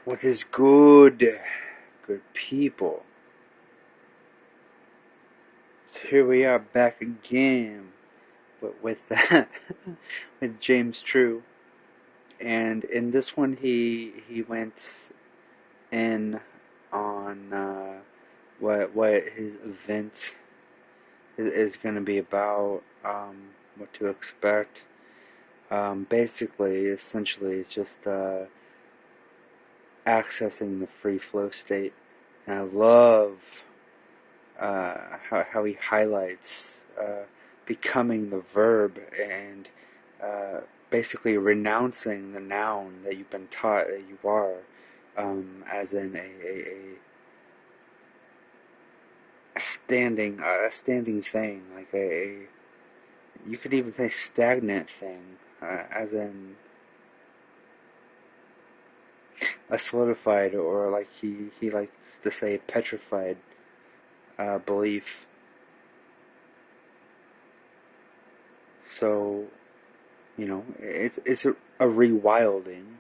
What is good people? So here we are back again with that, with James True, and in this one he went in on what his event is going to be about, what to expect. Basically, essentially, it's just accessing the free flow state, and I love how he highlights becoming the verb and basically renouncing the noun that you've been taught that you are, as in a standing thing, like you could even say stagnant thing, as in a solidified, or like he likes to say, petrified belief. So, it's a rewilding,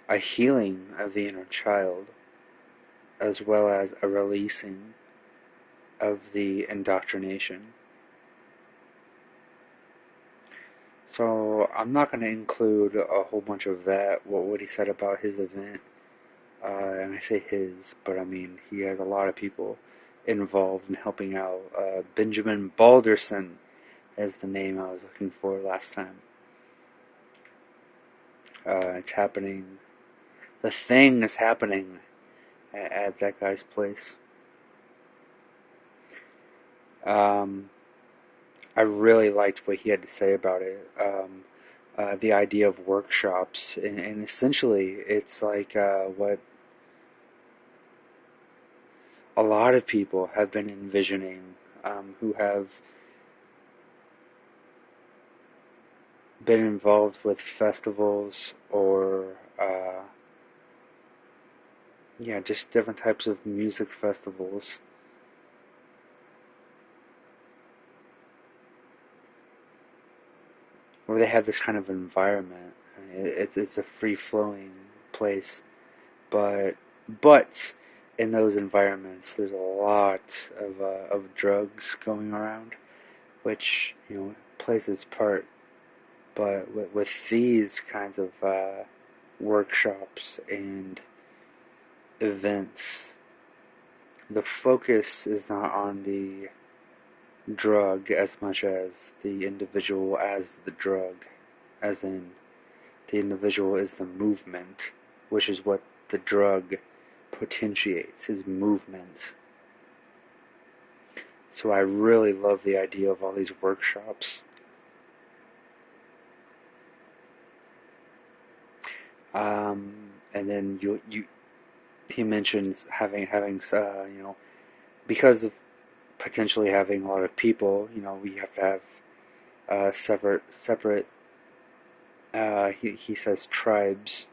a healing of the inner child, as well as a releasing of the indoctrination. So I'm not going to include a whole bunch of that, what he said about his event, and I say his, but I mean he has a lot of people involved in helping out. Benjamin Balderson is the name I was looking for last time. It's happening. The thing is happening at that guy's place. I really liked what he had to say about it. The idea of workshops, and essentially it's like what a lot of people have been envisioning, who have been involved with festivals or just different types of music festivals. Where they have this kind of environment. It's a free-flowing place, but in those environments, there's a lot of drugs going around, which plays its part. But with these kinds of workshops and events, the focus is not on the drug as much as the individual as the drug, as in the individual is the movement, which is what the drug potentiates, is movement. So I really love the idea of all these workshops. And then he mentions having because of potentially having a lot of people, we have to have separate. He says tribes,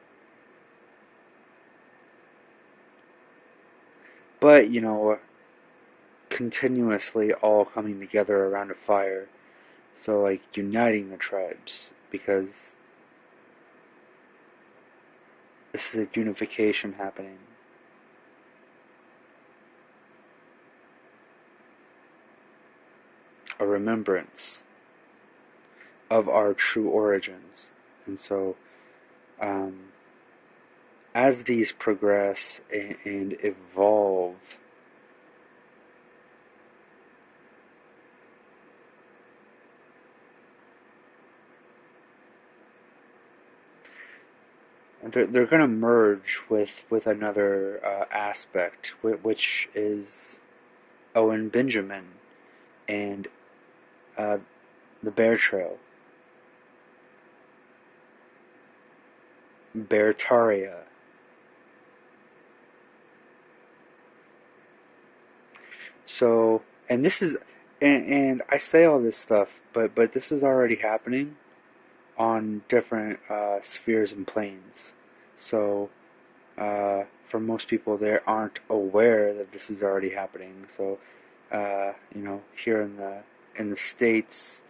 but continuously all coming together around a fire. So like uniting the tribes, because this is a unification happening. A remembrance of our true origins. And so as these progress and evolve, they're going to merge with another aspect, which is Owen Benjamin and the Bear Trail, Beartaria. So, and this is, and I say all this stuff, but this is already happening on different spheres and planes. So, for most people, they aren't aware that this is already happening. So, here in the States,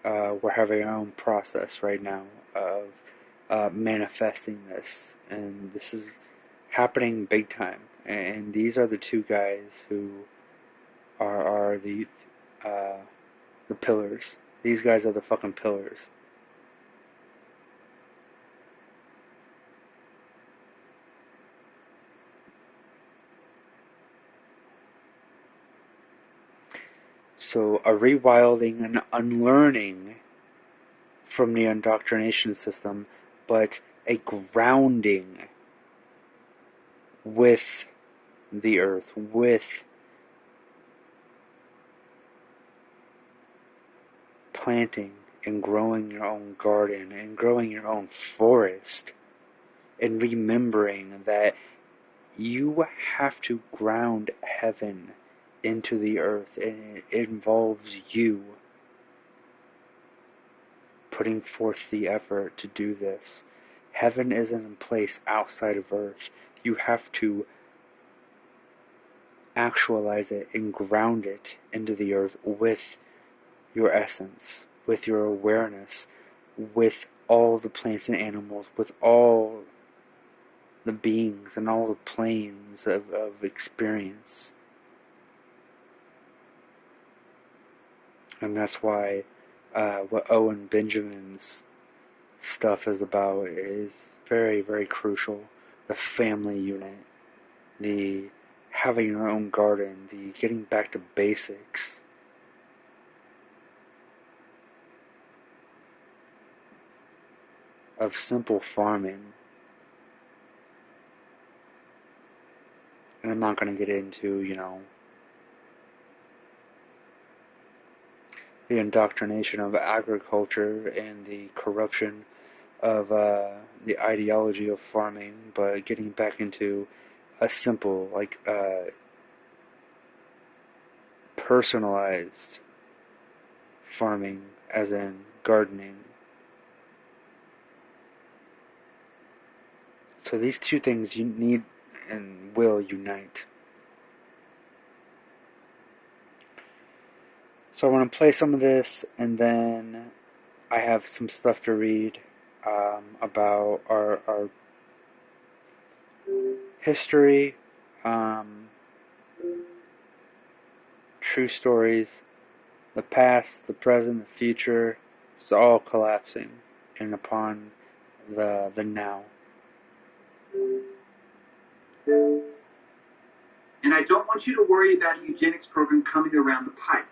we're having our own process right now of manifesting this, and this is happening big time. And these are the two guys who are the pillars. These guys are the fucking pillars. So a rewilding and unlearning from the indoctrination system, but a grounding with the earth, with planting and growing your own garden and growing your own forest, and remembering that you have to ground heaven into the earth, and it involves you putting forth the effort to do this. Heaven isn't in place outside of earth. You have to actualize it and ground it into the earth with your essence, with your awareness, with all the plants and animals, with all the beings and all the planes of experience. And that's why what Owen Benjamin's stuff is about is very, very crucial. The family unit, the having your own garden, the getting back to basics. Of simple farming. And I'm not going to get into, the indoctrination of agriculture and the corruption of the ideology of farming, but getting back into a simple, personalized farming, as in gardening. So these two things you need and will unite. So I want to play some of this, and then I have some stuff to read about our history, true stories, the past, the present, the future. It's all collapsing in upon the now. And I don't want you to worry about a eugenics program coming around the pipe.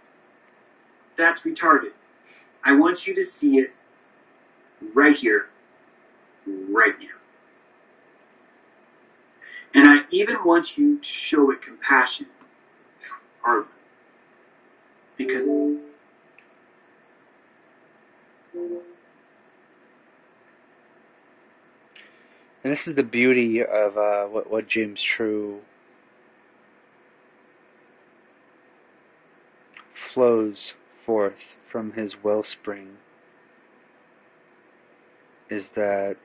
That's retarded. I want you to see it right here, right now. And I even want you to show it compassion, Arlen. Because and this is the beauty of what James True flows forth from his wellspring, is that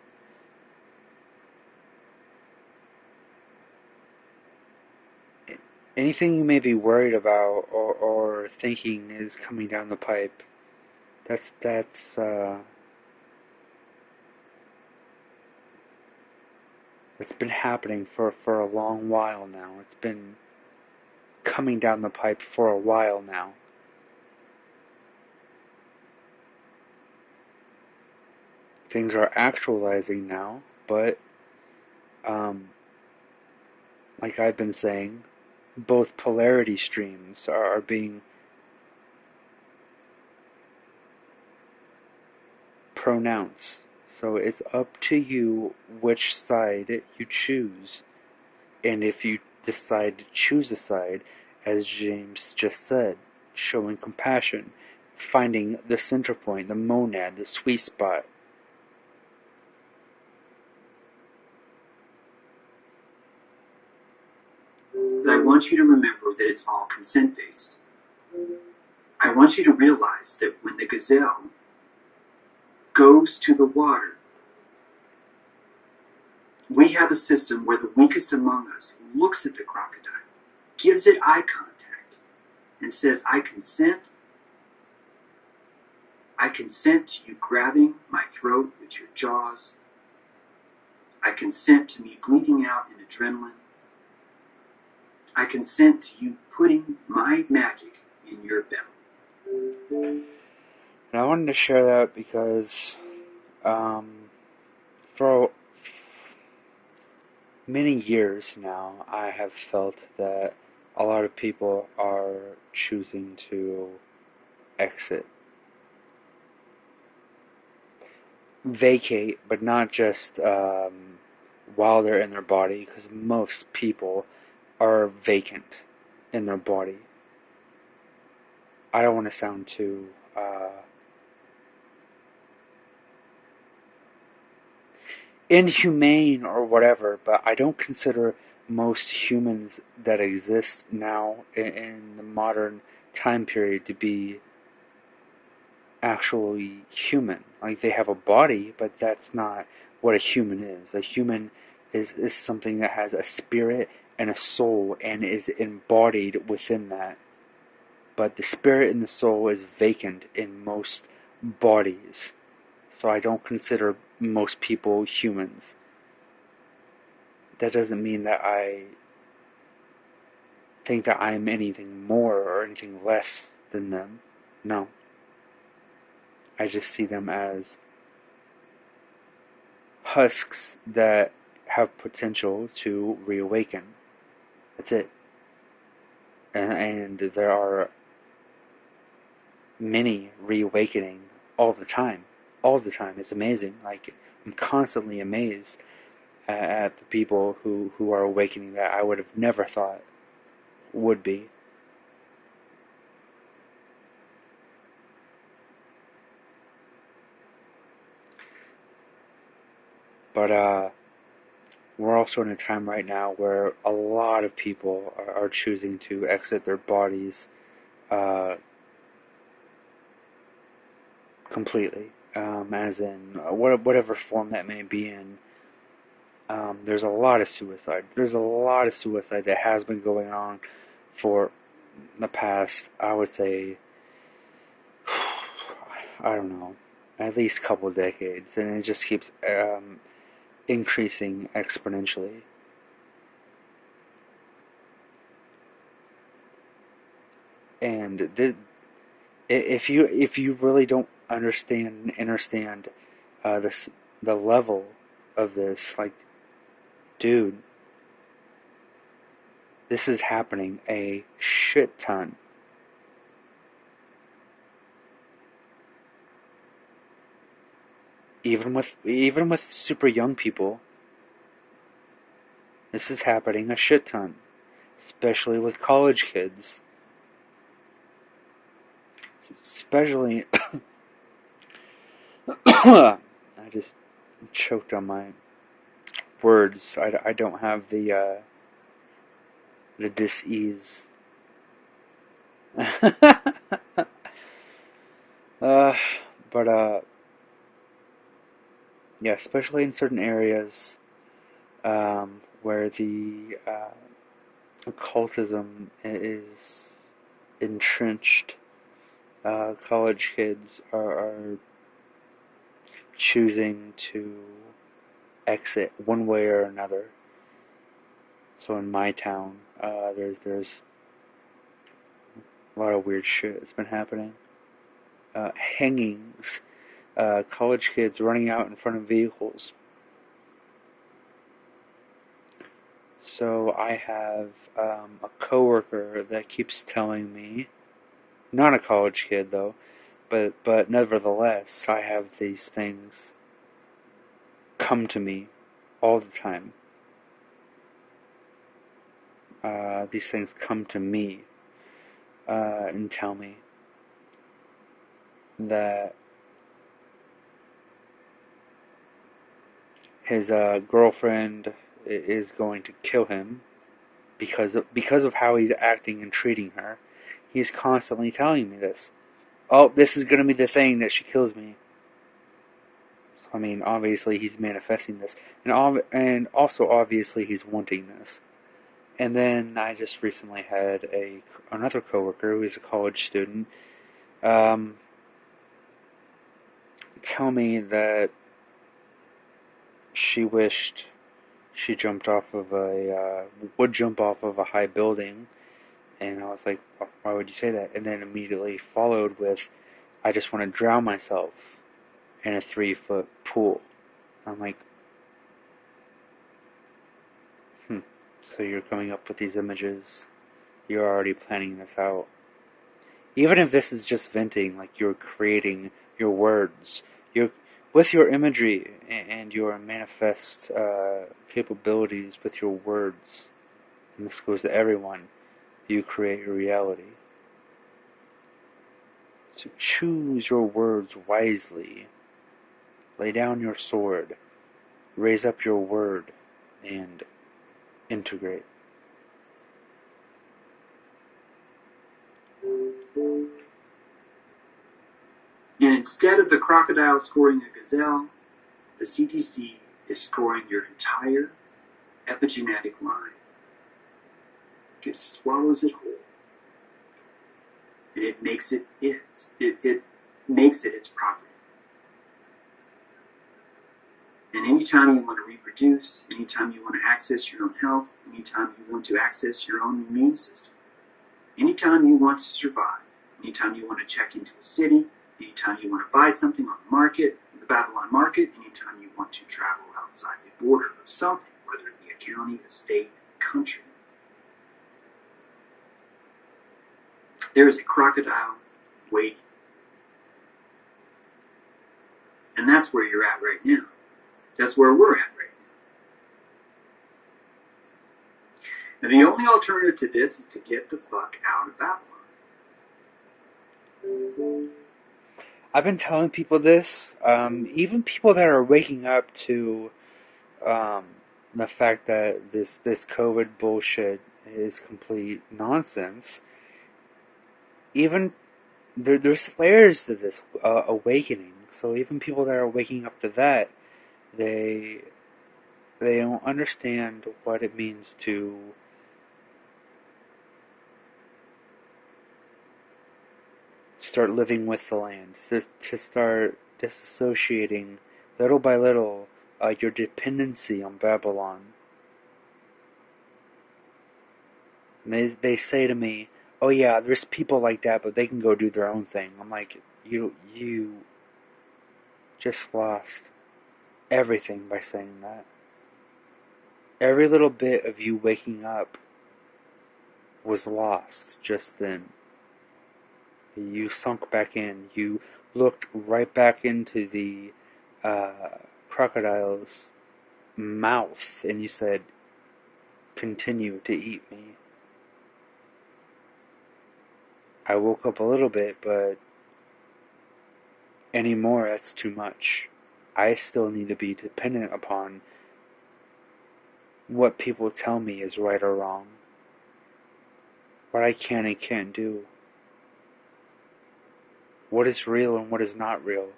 anything you may be worried about or thinking is coming down the pipe, that's it's been happening for a long while now. It's been coming down the pipe for a while now. Things are actualizing now, but like I've been saying, both polarity streams are being pronounced. So it's up to you which side you choose. And if you decide to choose a side, as James just said, showing compassion, finding the center point, the monad, the sweet spot. I want you to remember that it's all consent-based. I want you to realize that when the gazelle goes to the water, we have a system where the weakest among us looks at the crocodile, gives it eye contact, and says, I consent to you grabbing my throat with your jaws I consent to me bleeding out in adrenaline. I consent to you putting my magic in your belly. And I wanted to share that because for many years now, I have felt that a lot of people are choosing to exit, vacate, but not just while they're in their body, because most people are vacant in their body. I don't want to sound too inhumane or whatever, but I don't consider most humans that exist now in the modern time period to be actually human. Like, they have a body, but that's not what a human is. A human is something that has a spirit and a soul and is embodied within that. But the spirit and the soul is vacant in most bodies. So I don't consider most people humans. That doesn't mean that I think that I'm anything more or anything less than them. No. I just see them as husks that have potential to reawaken. That's it. And there are many reawakening all the time. All the time. It's amazing. Like, I'm constantly amazed at the people who are awakening that I would have never thought would be. But we're also in a time right now where a lot of people are choosing to exit their bodies completely, as in whatever form that may be in. There's a lot of suicide. There's a lot of suicide that has been going on for the past, I would say, I don't know, at least a couple of decades, and it just keeps increasing exponentially. And if you really don't understand the level of this, like, dude, this is happening a shit ton. Even with super young people, this is happening a shit ton, especially with college kids. Especially, I just choked on my words. I don't have the dis-ease. But yeah, especially in certain areas where the occultism is entrenched, college kids are choosing to exit one way or another. So in my town, there's a lot of weird shit that's been happening. Hangings, college kids running out in front of vehicles. So I have a coworker that keeps telling me, not a college kid though, but nevertheless, I have these things come to me all the time. These things come to me and tell me that his girlfriend is going to kill him because of how he's acting and treating her. He's constantly telling me this. Oh, this is going to be the thing that she kills me. So, I mean, obviously he's manifesting this, and also obviously he's wanting this. And then I just recently had another coworker who is a college student tell me that she wished she would jump off of a high building. And I was like, why would you say that? And then immediately followed with, I just want to drown myself in a 3-foot pool. I'm like, so you're coming up with these images. You're already planning this out. Even if this is just venting, like you're creating your words, with your imagery and your manifest capabilities with your words, and this goes to everyone, you create your reality. So choose your words wisely. Lay down your sword. Raise up your word and integrate. And instead of the crocodile scoring a gazelle, the CDC is scoring your entire epigenetic line. It swallows it whole. And it makes it its. It makes it its property. And anytime you want to reproduce, anytime you want to access your own health, anytime you want to access your own immune system, anytime you want to survive, anytime you want to check into a city, anytime you want to buy something on the market, the Babylon market, anytime you want to travel outside the border of something, whether it be a county, a state, a country, there is a crocodile waiting. And that's where you're at right now. That's where we're at right now. And the only alternative to this is to get the fuck out of Babylon. I've been telling people this, even people that are waking up to the fact that this COVID bullshit is complete nonsense. Even there's layers to this awakening. So even people that are waking up to that, they don't understand what it means to start living with the land, to start disassociating little by little your dependency on Babylon. And they say to me, oh yeah, there's people like that, but they can go do their own thing. I'm like, you just lost everything by saying that. Every little bit of you waking up was lost just then. You sunk back in. You looked right back into the crocodile's mouth and you said, continue to eat me. I woke up a little bit, but anymore, that's too much. I still need to be dependent upon what people tell me is right or wrong. What I can and can't do. What is real and what is not real.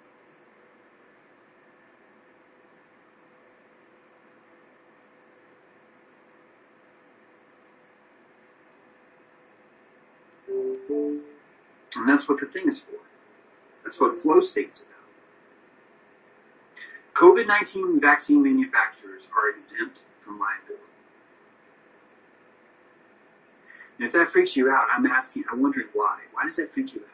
And that's what the thing is for. That's what flow state's about. COVID-19 vaccine manufacturers are exempt from liability. And if that freaks you out, I'm wondering why. Why does that freak you out?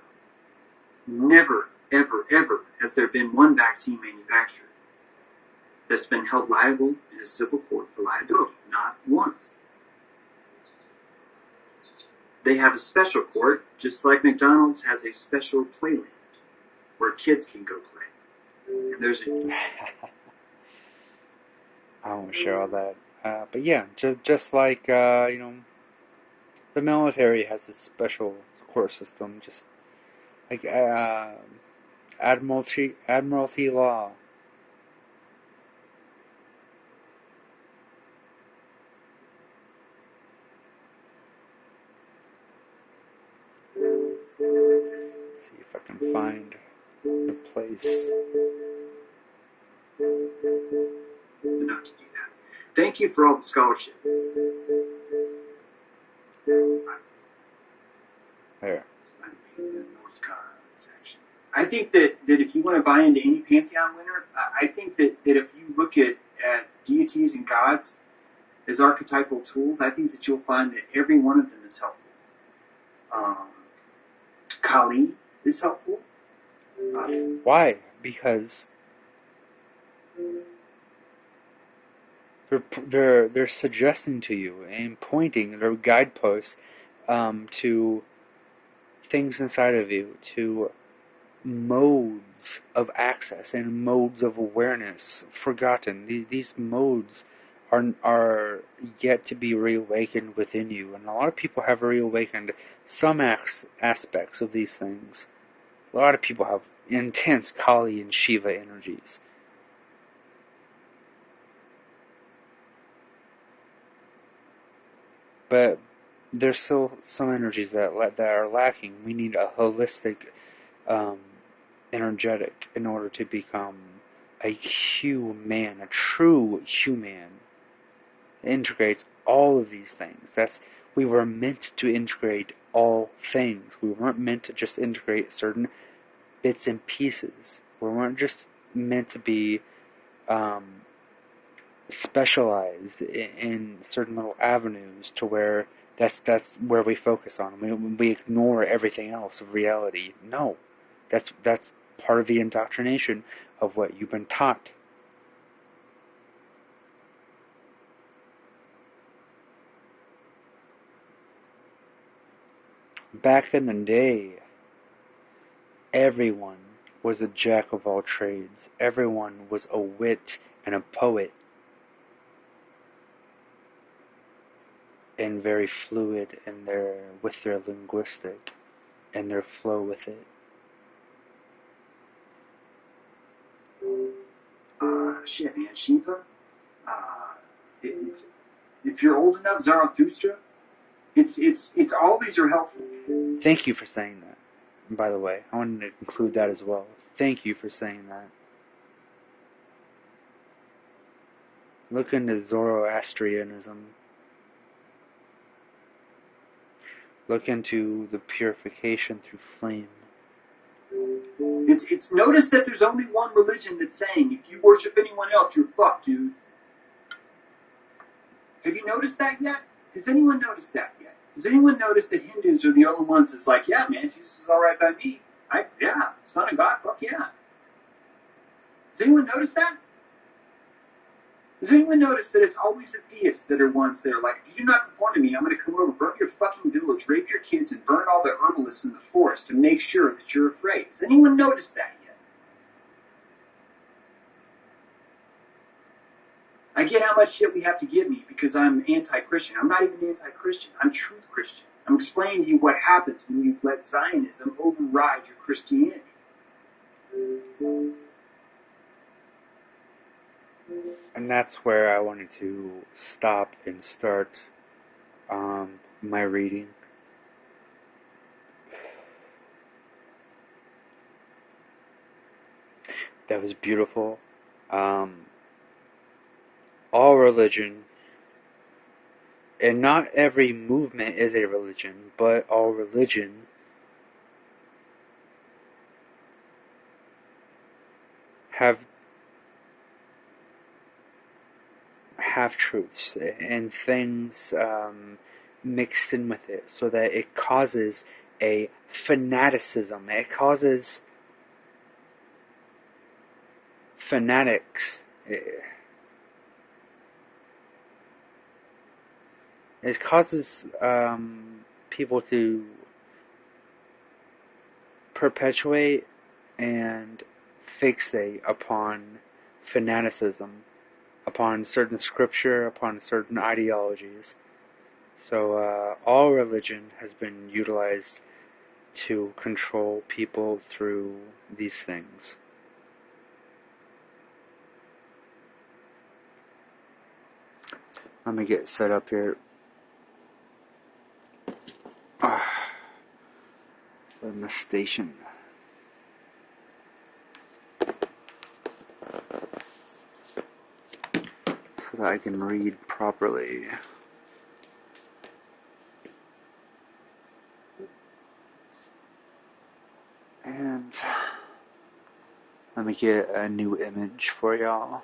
Never, ever, ever has there been one vaccine manufacturer that's been held liable in a civil court for liability. Not once. They have a special court, just like McDonald's has a special playland where kids can go play. And there's a... I won't share all that. But yeah, just like, the military has a special court system, just like Admiralty law. See if I can find the place. Enough to do that. Thank you for all the scholarship. There. I think that if you want to buy into any Pantheon winner, I think that if you look at and gods as archetypal tools, I think that you'll find that every one of them is helpful. Kali is helpful. Why? Because they're suggesting to you and pointing their guideposts to things inside of you, to modes of access and modes of awareness forgotten. These modes are yet to be reawakened within you, and a lot of people have reawakened some aspects of these things. A lot of people have intense Kali and Shiva energies. But there's still some energies that are lacking. We need a holistic, energetic, in order to become a human, a true human. It integrates all of these things. We were meant to integrate all things. We weren't meant to just integrate certain bits and pieces. We weren't just meant to be specialized in certain little avenues to where that's where we focus on. We ignore everything else of reality. No, that's part of the indoctrination of what you've been taught. Back in the day, everyone was a jack of all trades. Everyone was a wit and a poet. And very fluid in with their linguistic and their flow with it. Shit, man, Shiva. If you're old enough, Zarathustra. It's all these are helpful. Thank you for saying that. And by the way, I wanted to include that as well. Thank you for saying that. Look into Zoroastrianism. Look into the purification through flame. It's notice that there's only one religion that's saying if you worship anyone else, you're fucked, dude. Have you noticed that yet? Has anyone noticed that yet? Has anyone noticed that Hindus are the only ones that's like, yeah, man, Jesus is all right by me. Yeah, Son of God, fuck yeah. Has anyone noticed that? Does anyone notice that it's always the theists that are ones that are like, if you do not conform to me, I'm going to come over, burn your fucking village, rape your kids, and burn all the herbalists in the forest to make sure that you're afraid. Has anyone noticed that yet? I get how much shit we have to give me because I'm anti-Christian. I'm not even anti-Christian. I'm truth Christian. I'm explaining to you what happens when you let Zionism override your Christianity. And that's where I wanted to stop and start my reading. That was beautiful. All religion, and not every movement is a religion, but all religion have half-truths and things mixed in with it, so that it causes a fanaticism. It causes fanatics. It causes people to perpetuate and fixate upon fanaticism, upon certain scripture, upon certain ideologies. So all religion has been utilized to control people through these things. Let me get set up here. In the station. So that I can read properly. And let me get a new image for y'all.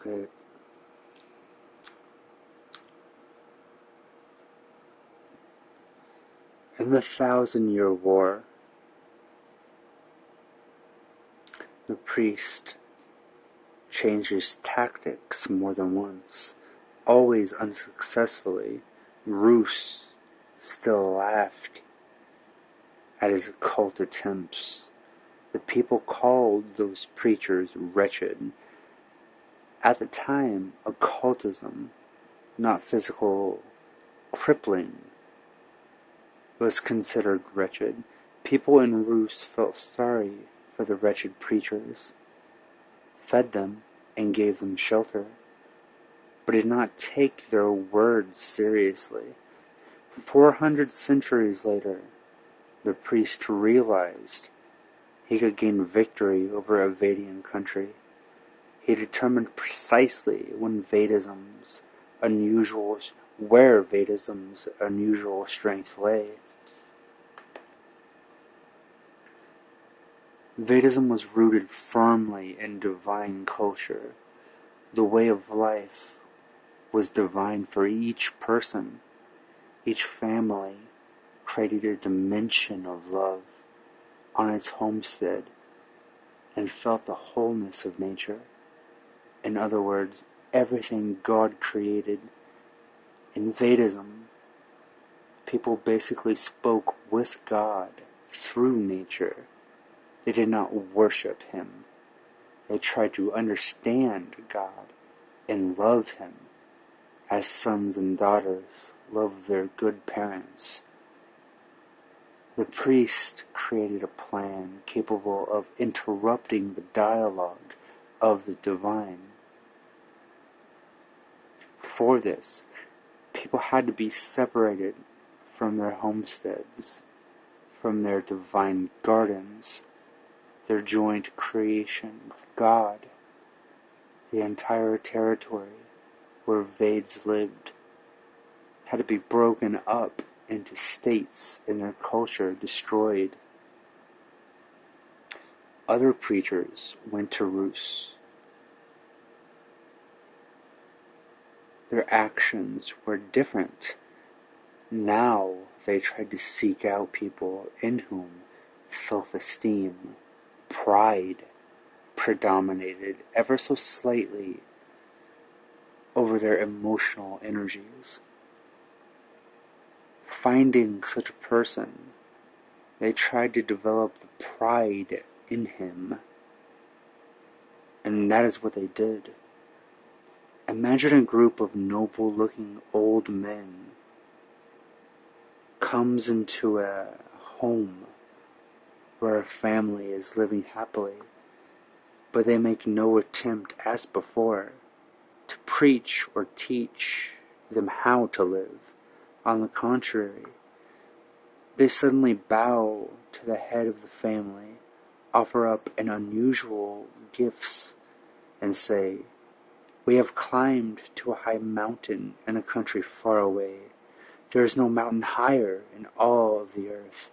Okay. In the 1,000-Year War, the priest changed his tactics more than once, always unsuccessfully. Rus still laughed at his occult attempts. The people called those preachers wretched. At the time, occultism, not physical crippling, was considered wretched. People in Rus felt sorry for the wretched preachers, fed them, and gave them shelter, but did not take their words seriously. 400 centuries later, the priest realized he could gain victory over a Vedian country. He determined precisely where Vedism's unusual strength lay. Vedism was rooted firmly in divine culture. The way of life was divine for each person. Each family created a dimension of love on its homestead and felt the wholeness of nature. In other words, everything God created. In Vedism, people basically spoke with God through nature. They did not worship Him. They tried to understand God and love Him as sons and daughters love their good parents. The priest created a plan capable of interrupting the dialogue of the divine. For this, people had to be separated from their homesteads, from their divine gardens, their joint creation with God. The entire territory where Veds lived had to be broken up into states and their culture destroyed. Other preachers went to Rus. Their actions were different. Now they tried to seek out people in whom self-esteem, pride predominated ever so slightly over their emotional energies. Finding such a person, they tried to develop the pride in him, and that is what they did. Imagine a group of noble-looking old men comes into a home where a family is living happily, but they make no attempt, as before, to preach or teach them how to live. On the contrary, they suddenly bow to the head of the family, offer up an unusual gifts, and say, "We have climbed to a high mountain in a country far away. There is no mountain higher in all of the earth.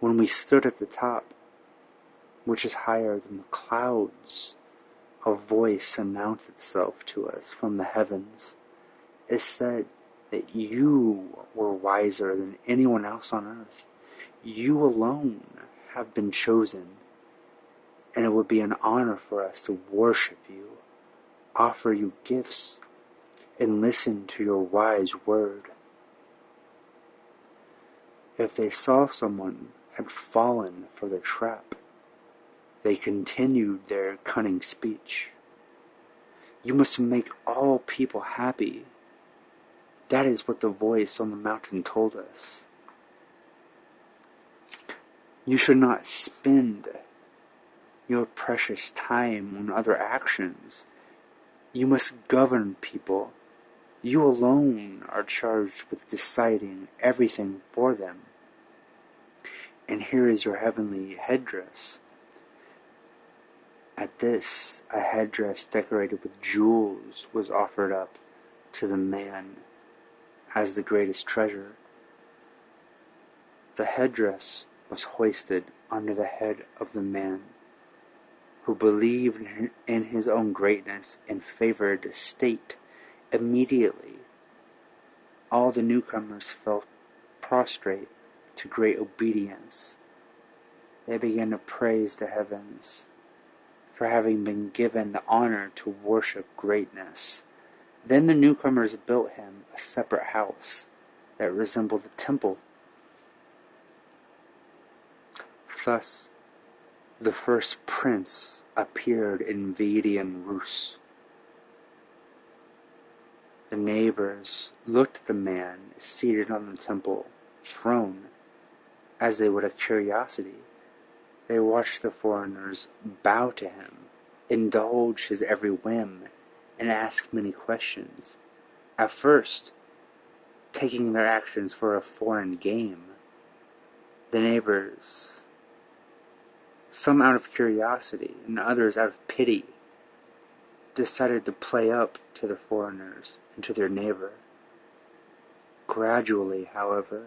When we stood at the top, which is higher than the clouds, a voice announced itself to us from the heavens. It said that you were wiser than anyone else on earth. You alone have been chosen, and it would be an honor for us to worship you, offer you gifts, and listen to your wise word." If they saw someone had fallen for their trap, they continued their cunning speech. "You must make all people happy. That is what the voice on the mountain told us. You should not spend your precious time on other actions. You must govern people. You alone are charged with deciding everything for them. And here is your heavenly headdress." At this, a headdress decorated with jewels was offered up to the man as the greatest treasure. The headdress was hoisted under the head of the man, who believed in his own greatness and favored the state. Immediately, all the newcomers fell prostrate to great obedience. They began to praise the heavens for having been given the honor to worship greatness. Then the newcomers built him a separate house that resembled a temple. Thus, the first prince appeared in Vedian Rus. The neighbors looked at the man seated on the temple throne as they would a curiosity. They watched the foreigners bow to him, indulge his every whim, and ask many questions. At first, taking their actions for a foreign game, the neighbors, some out of curiosity and others out of pity, decided to play up to the foreigners and to their neighbor. Gradually, however,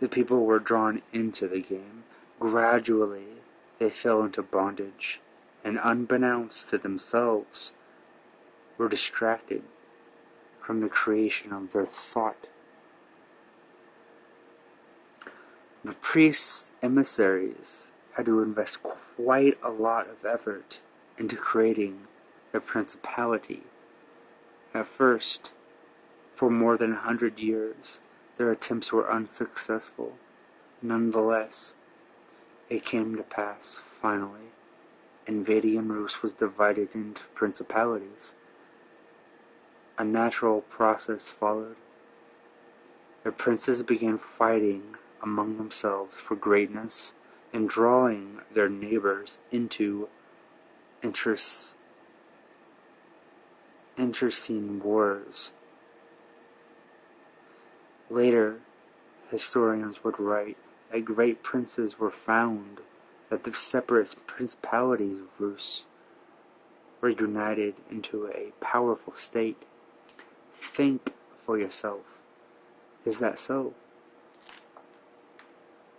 the people were drawn into the game. Gradually, they fell into bondage, and unbeknownst to themselves, were distracted from the creation of their thought. The priests' emissaries had to invest quite a lot of effort into creating the principality. At first, for more than 100 years, their attempts were unsuccessful. Nonetheless, it came to pass, finally, and Vedian Rus was divided into principalities. A natural process followed. The princes began fighting among themselves for greatness and drawing their neighbors into internecine wars. Later, historians would write that great princes were found, that the separate principalities of Rus were united into a powerful state. Think for yourself. Is that so?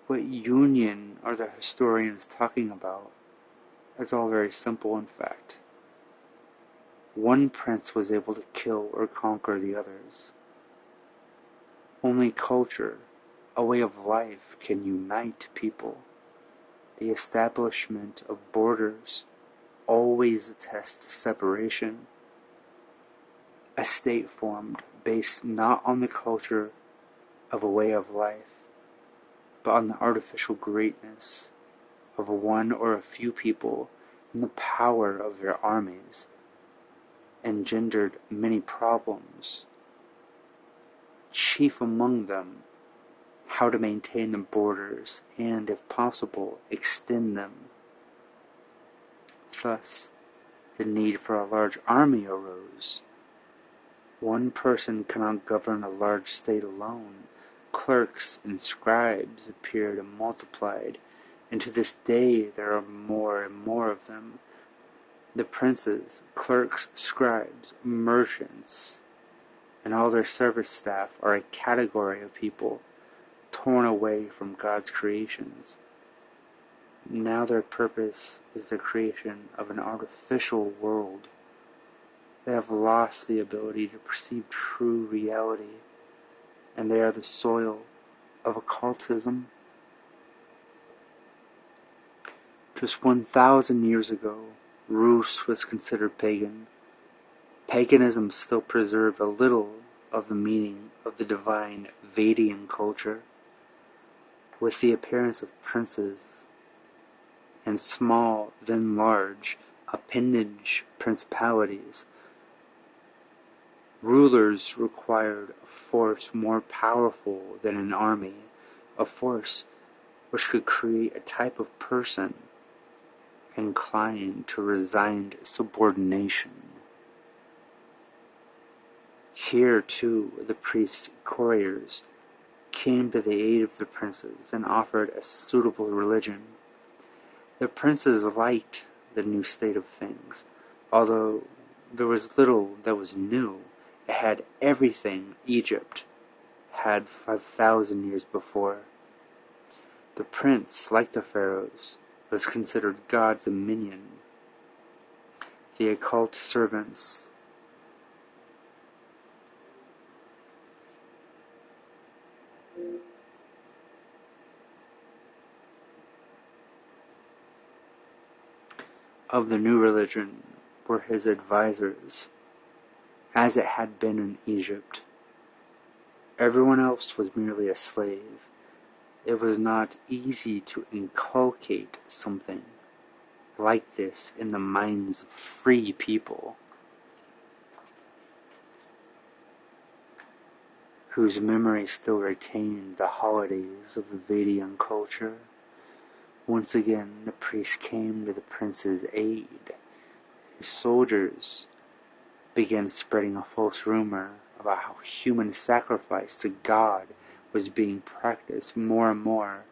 What union are the historians talking about? It's all very simple, in fact. One prince was able to kill or conquer the others. Only culture, a way of life, can unite people. The establishment of borders always attests separation. A state formed based not on the culture of a way of life, but on the artificial greatness of one or a few people and the power of their armies, engendered many problems. Chief among them, how to maintain the borders and, if possible, extend them. Thus, the need for a large army arose. One person cannot govern a large state alone. Clerks and scribes appeared and multiplied, and to this day there are more and more of them. The princes, clerks, scribes, merchants, and all their service staff are a category of people torn away from God's creations. Now their purpose is the creation of an artificial world. They have lost the ability to perceive true reality, and they are the soil of occultism. Just 1,000 years ago, Rus was considered pagan. Paganism still preserved a little of the meaning of the divine Vedian culture. With the appearance of princes and small, then large, appendage principalities, rulers required a force more powerful than an army, a force which could create a type of person inclined to resigned subordination. Here, too, the priests' couriers came to the aid of the princes and offered a suitable religion. The princes liked the new state of things, although there was little that was new. It had everything Egypt had 5,000 years before. The prince, like the pharaohs, was considered God's minion, the occult servants of the new religion were his advisors, as it had been in Egypt. Everyone else was merely a slave. It was not easy to inculcate something like this in the minds of free people, whose memory still retained the holidays of the Vedic culture. Once again, the priest came to the prince's aid. His soldiers began spreading a false rumor about how human sacrifice to God was being practiced more and more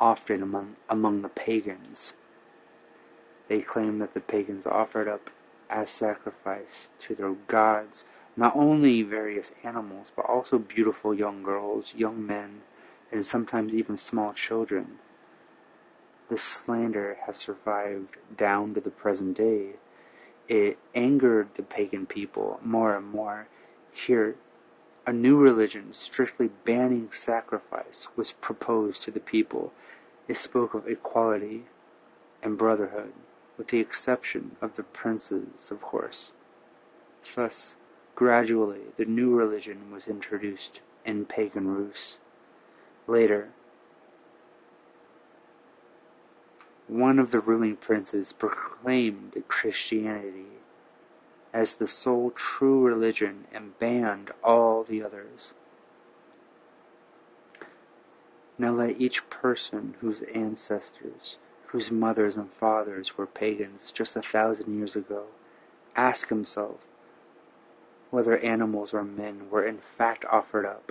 often among the pagans. They claimed that the pagans offered up as sacrifice to their gods not only various animals, but also beautiful young girls, young men, and sometimes even small children. This slander has survived down to the present day. It angered the pagan people more and more. Here, a new religion strictly banning sacrifice was proposed to the people. It spoke of equality and brotherhood, with the exception of the princes, of course. Thus, gradually, the new religion was introduced in pagan Rus. Later, one of the ruling princes proclaimed Christianity as the sole true religion and banned all the others. Now let each person whose ancestors, whose mothers and fathers were pagans just 1,000 years ago, ask himself whether animals or men were in fact offered up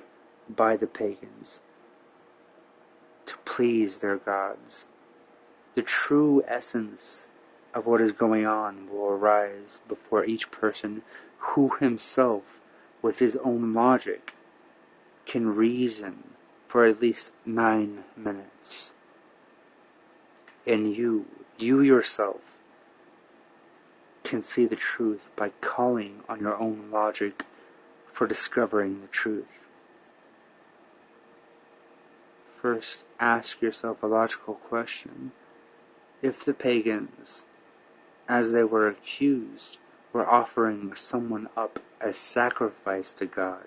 by the pagans to please their gods. The true essence of what is going on will arise before each person who himself, with his own logic, can reason for at least 9 minutes. And you yourself, can see the truth by calling on your own logic for discovering the truth. First, ask yourself a logical question. If the pagans, as they were accused, were offering someone up as sacrifice to God,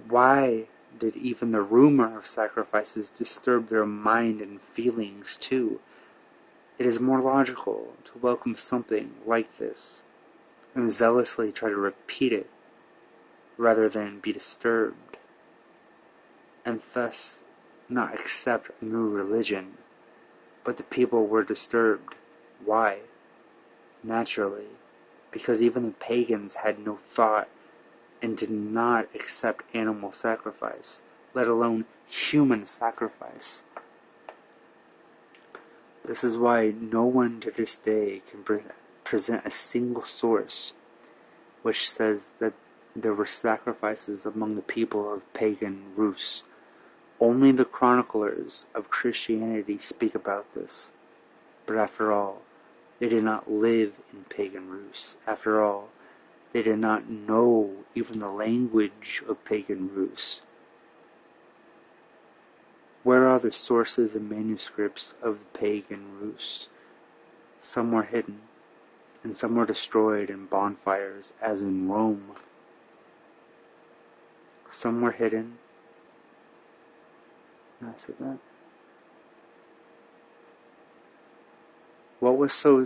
why did even the rumor of sacrifices disturb their mind and feelings too? It is more logical to welcome something like this and zealously try to repeat it rather than be disturbed, and thus not accept a new religion. But the people were disturbed. Why? Naturally, because even the pagans had no thought and did not accept animal sacrifice, let alone human sacrifice. This is why no one to this day can present a single source which says that there were sacrifices among the people of pagan Rus. Only the chroniclers of Christianity speak about this. But after all, they did not live in pagan Rus. After all, they did not know even the language of pagan Rus. Where are the sources and manuscripts of the pagan Rus? Some were hidden, and some were destroyed in bonfires, as in Rome. Some were hidden. I said that. What was so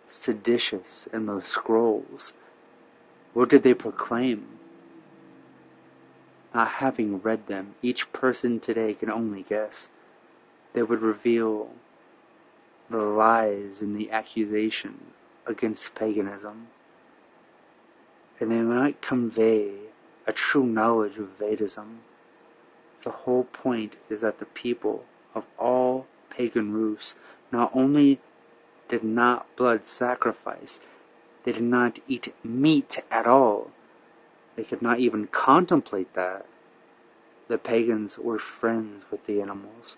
seditious in those scrolls? What did they proclaim? Not having read them, each person today can only guess. They would reveal the lies and the accusation against paganism, and they might convey a true knowledge of Vedism. The whole point is that the people of all pagan Rus not only did not blood sacrifice, they did not eat meat at all. They could not even contemplate that. The pagans were friends with the animals,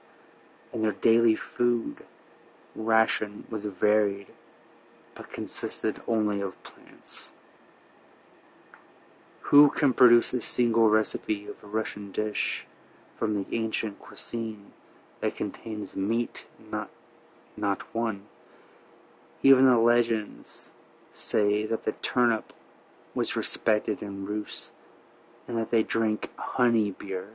and their daily food ration was varied but consisted only of plants. Who can produce a single recipe of a Russian dish from the ancient cuisine that contains meat, not one? Even the legends say that the turnip was respected in Rus, and that they drink honey beer.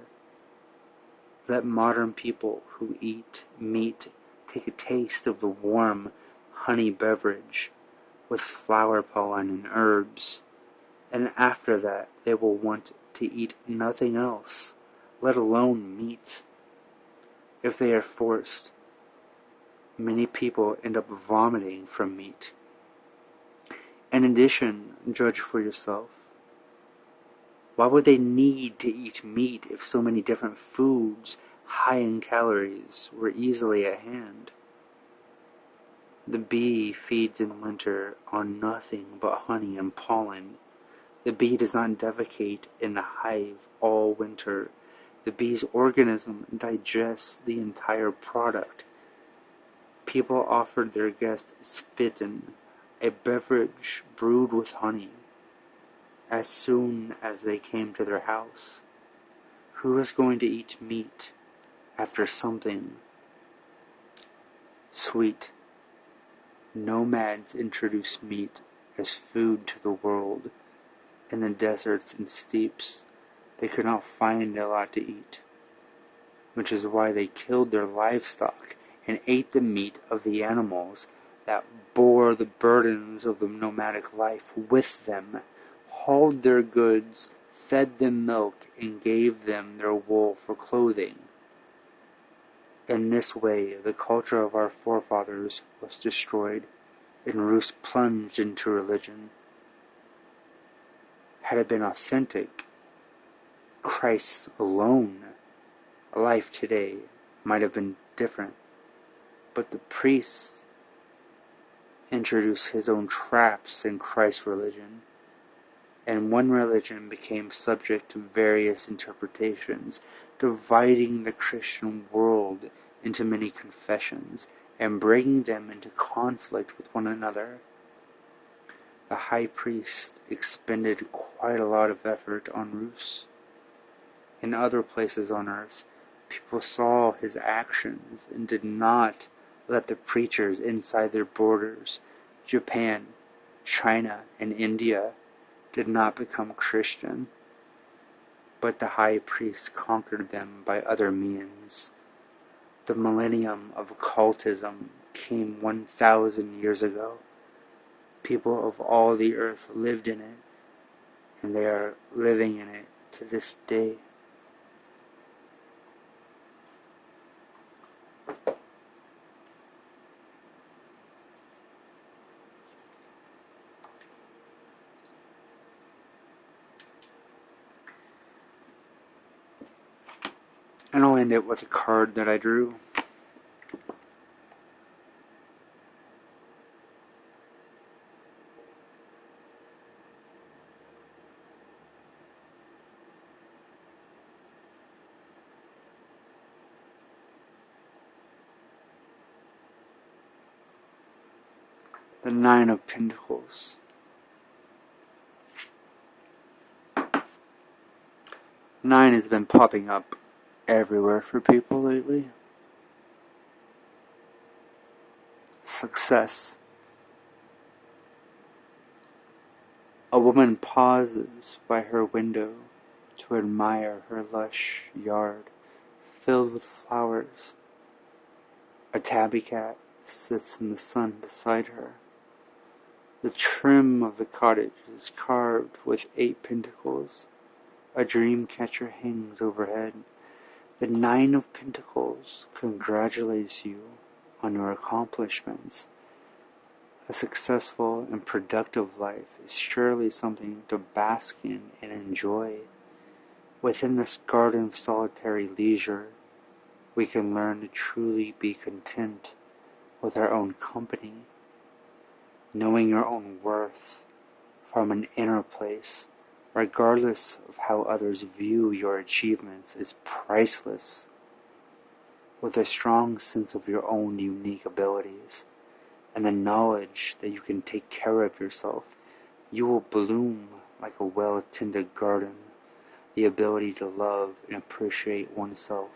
Let modern people who eat meat take a taste of the warm honey beverage with flower pollen and herbs, and after that they will want to eat nothing else, let alone meat. If they are forced, many people end up vomiting from meat. In addition, judge for yourself. Why would they need to eat meat if so many different foods, high in calories, were easily at hand? The bee feeds in winter on nothing but honey and pollen. The bee does not defecate in the hive all winter. The bee's organism digests the entire product. People offered their guests spittin, a beverage brewed with honey, as soon as they came to their house. Who is going to eat meat after something sweet? Nomads introduced meat as food to the world. In the deserts and steppes, they could not find a lot to eat, which is why they killed their livestock and ate the meat of the animals that bore the burdens of the nomadic life with them, hauled their goods, fed them milk, and gave them their wool for clothing. In this way, the culture of our forefathers was destroyed, and Rus plunged into religion. Had it been authentic, Christ alone, life today might have been different. But the priests introduced his own traps in Christ's religion, and one religion became subject to various interpretations, dividing the Christian world into many confessions and bringing them into conflict with one another. The high priest expended quite a lot of effort on Rus. In other places on earth, people saw his actions and did not let the preachers inside their borders, Japan, China, and India, did not become Christian. But the high priest conquered them by other means. The millennium of occultism came 1,000 years ago. People of all the earth lived in it, and they are living in it to this day. And I'll end it with a card that I drew. The Nine of Pentacles. Nine has been popping up everywhere for people lately. Success. A woman pauses by her window to admire her lush yard filled with flowers. A tabby cat sits in the sun beside her. The trim of the cottage is carved with 8 pentacles. A dream catcher hangs overhead. The Nine of Pentacles congratulates you on your accomplishments. A successful and productive life is surely something to bask in and enjoy. Within this garden of solitary leisure, we can learn to truly be content with our own company. Knowing your own worth from an inner place, regardless of how others view your achievements, is priceless. With a strong sense of your own unique abilities, and the knowledge that you can take care of yourself, you will bloom like a well-tended garden. The ability to love and appreciate oneself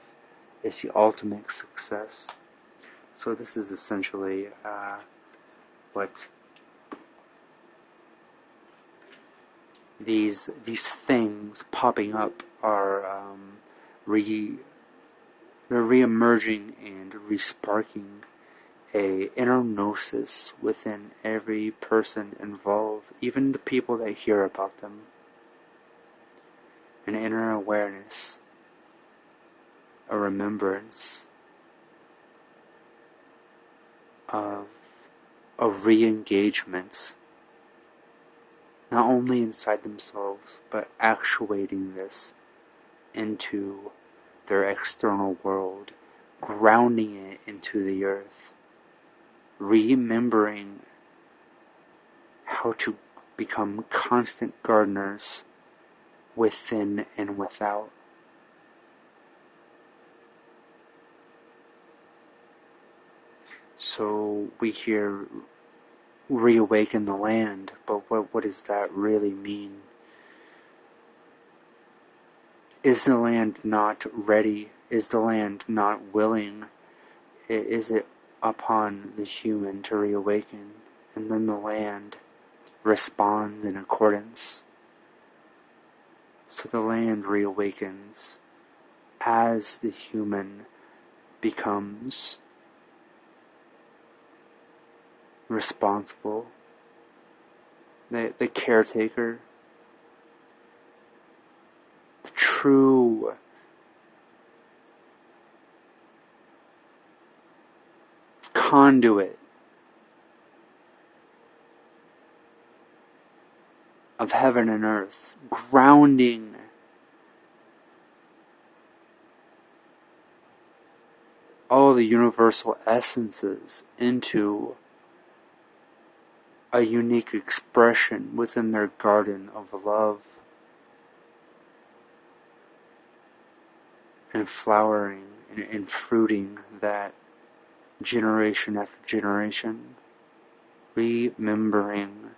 is the ultimate success. So this is essentially what these things popping up are they're re-emerging and re-sparking a inner gnosis within every person involved, even the people that hear about them. An inner awareness, a remembrance of a re-engagement, not only inside themselves, but actuating this into their external world, grounding it into the earth, remembering how to become constant gardeners within and without. So we hear reawaken the land, but what does that really mean? Is the land not ready? Is the land not willing? Is it upon the human to reawaken? And then the land responds in accordance. So the land reawakens as the human becomes responsible, the caretaker, the true conduit of heaven and earth, grounding all the universal essences into a unique expression within their garden of love, and flowering and fruiting that generation after generation, remembering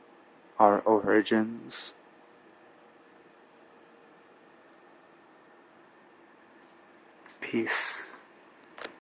our origins. Peace.